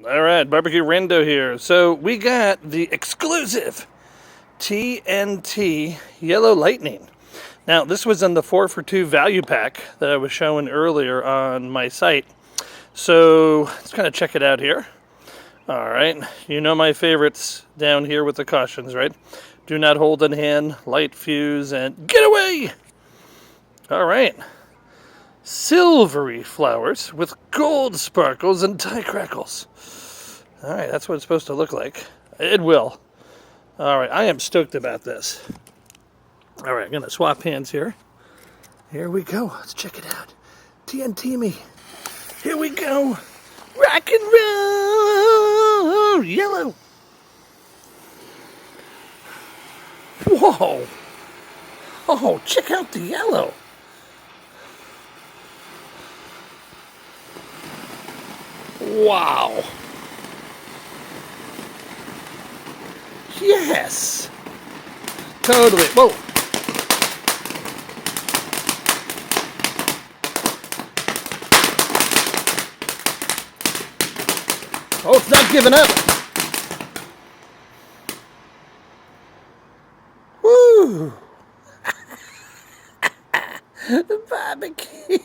All right, BBQ Rando here. So we got the exclusive TNT Yellow Lightning. Now, this was in the 4 for 2 value pack that I was showing earlier on my site. So let's kind of check it out here. All right, you know my favorites down here with the cautions, right? Do not hold in hand, light fuse, and get away! All right. Silvery flowers with gold sparkles and tie crackles. All right, that's what it's supposed to look like. It will. All right, I am stoked about this. All right, I'm going to swap hands here. Here we go. Let's check it out. TNT me. Here we go. Rock and roll. Yellow. Whoa. Oh, check out the yellow. Wow. Yes. Totally. Whoa. Oh, it's not giving up. Woo. Barbecue.